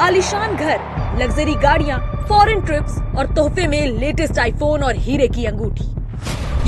आलीशान घर, लग्जरी गाड़ियाँ, फॉरेन ट्रिप्स और तोहफे में लेटेस्ट आईफोन और हीरे की अंगूठी।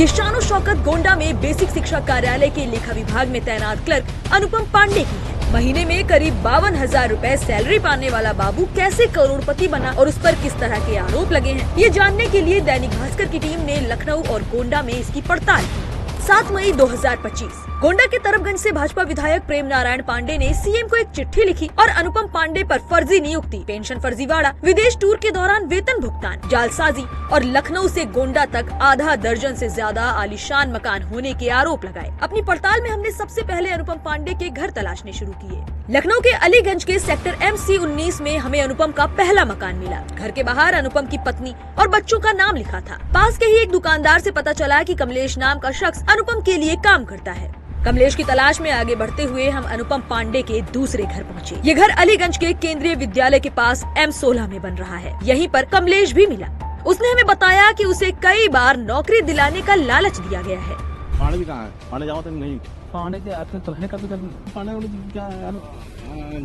ये शानो शौकत गोंडा में बेसिक शिक्षा कार्यालय के लेखा विभाग में तैनात क्लर्क अनुपम पांडे की है। महीने में करीब 52,000 रुपए सैलरी पाने वाला बाबू कैसे करोड़पति बना और उस पर किस तरह के आरोप लगे हैं, ये जानने के लिए दैनिक भास्कर की टीम ने लखनऊ और गोंडा में इसकी पड़ताल की। 7 मई 2025 गोंडा के तरफगंज से भाजपा विधायक प्रेम नारायण पांडे ने सीएम को एक चिट्ठी लिखी और अनुपम पांडे पर फर्जी नियुक्ति, पेंशन फर्जीवाड़ा, विदेश टूर के दौरान वेतन भुगतान, जालसाजी और लखनऊ से गोंडा तक आधा दर्जन से ज्यादा आलीशान मकान होने के आरोप लगाए। अपनी पड़ताल में हमने सबसे पहले अनुपम पांडे के घर तलाशने शुरू किए। लखनऊ के अलीगंज के सेक्टर MC19 में हमें अनुपम का पहला मकान मिला। घर के बाहर अनुपम की पत्नी और बच्चों का नाम लिखा था। पास के ही एक दुकानदार से पता चला कि कमलेश नाम का शख्स अनुपम के लिए काम करता है। कमलेश की तलाश में आगे बढ़ते हुए हम अनुपम पांडे के दूसरे घर पहुंचे। ये घर अलीगंज के केंद्रीय विद्यालय के पास M16 में बन रहा है। यहीं पर कमलेश भी मिला। उसने हमें बताया कि उसे कई बार नौकरी दिलाने का लालच दिया गया है। पांडे भी कहाँ है? पांडे जाओ तो नहीं। पांडे के आपने तोड़ने का भी कर पांडे क्या यार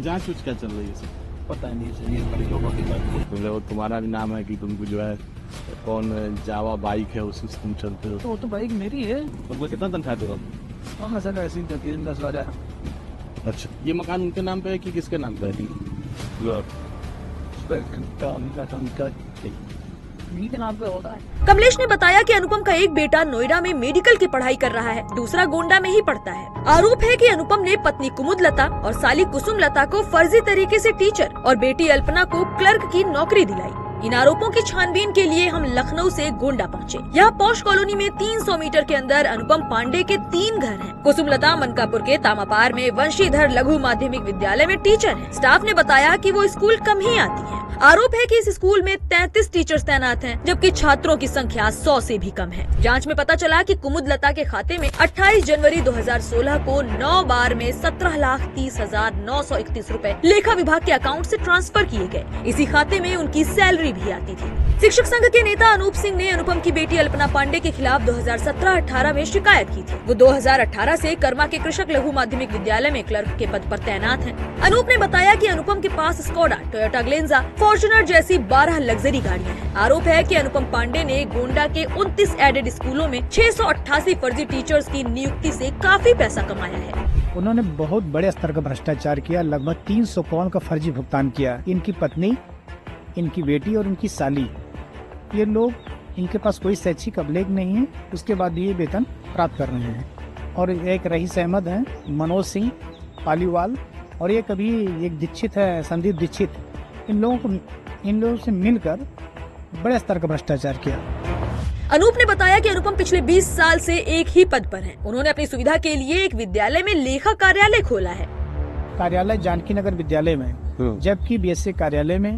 जांच क्या चल रही है सर? पता नहीं सर, ये बड़ी लोगों की बात है। तुम्हारा भी नाम है कि तुमको जो है कौन जावा बाइक है उससे तुम चलते हो। तो वो तो बाइक मेरी है। तुमको कितना तनख्वाह दे हो? हाँ सर, ऐसी 10,000। अच्छा, ये मकान उनके नाम पे है कि किसके नाम पे है? नाम पे होता है। कमलेश ने बताया कि अनुपम का एक बेटा नोएडा में मेडिकल की पढ़ाई कर रहा है, दूसरा गोंडा में ही पढ़ता है। आरोप है कि अनुपम ने पत्नी कुमुदलता और साली कुसुमलता को फर्जी तरीके से टीचर और बेटी अल्पना को क्लर्क की नौकरी दिलाई। इन आरोपों की छानबीन के लिए हम लखनऊ से गोंडा पहुंचे। यहाँ पौष कॉलोनी में 300 मीटर के अंदर अनुपम पांडे के 3 घर हैं। कुसुमलता मनकापुर के तामापार में वंशीधर लघु माध्यमिक विद्यालय में टीचर है। स्टाफ ने बताया कि वो स्कूल कम ही आती है। आरोप है कि इस स्कूल में 33 टीचर्स तैनात हैं, जबकि छात्रों की संख्या 100 से भी कम है। जांच में पता चला कि कुमुदलता के खाते में 28 जनवरी 2016 को 9 बार में 17,30,931 रुपए लेखा विभाग के अकाउंट से ट्रांसफर किए गए। इसी खाते में उनकी सैलरी भी आती थी। शिक्षक संघ के नेता अनूप सिंह ने अनुपम की बेटी अल्पना पांडे के खिलाफ 2017-18 में शिकायत की थी। वो 2018 से कर्मा के कृषक लघु माध्यमिक विद्यालय में क्लर्क के पद पर तैनात हैं। अनूप ने बताया कि अनुपम के पास स्कोडा, टोयोटा ग्लेंजा, फॉर्च्यूनर जैसी 12 लग्जरी गाड़ियां हैं। आरोप है कि अनुपम पांडे ने गोंडा के 29 एडेड स्कूलों में 688 फर्जी टीचर्स की नियुक्ति से काफी पैसा कमाया है। उन्होंने बहुत बड़े स्तर का भ्रष्टाचार किया, लगभग 300 करोड़ का फर्जी भुगतान किया। इनकी पत्नी, इनकी बेटी और इनकी साली, ये लोग, इनके पास कोई शैक्षिक अभिलेख नहीं है, उसके बाद ये वेतन प्राप्त कर रहे हैं। और एक रईस अहमद है, मनोज सिंह पालीवाल, और ये कभी एक दीक्षित है, संदीप दीक्षित। इन लोगों से मिलकर बड़े स्तर का भ्रष्टाचार किया। अनूप ने बताया कि अनुपम पिछले 20 साल से एक ही पद पर हैं। उन्होंने अपनी सुविधा के लिए एक विद्यालय में लेखा कार्यालय खोला है। कार्यालय जानकी नगर विद्यालय में, जबकि BSc कार्यालय में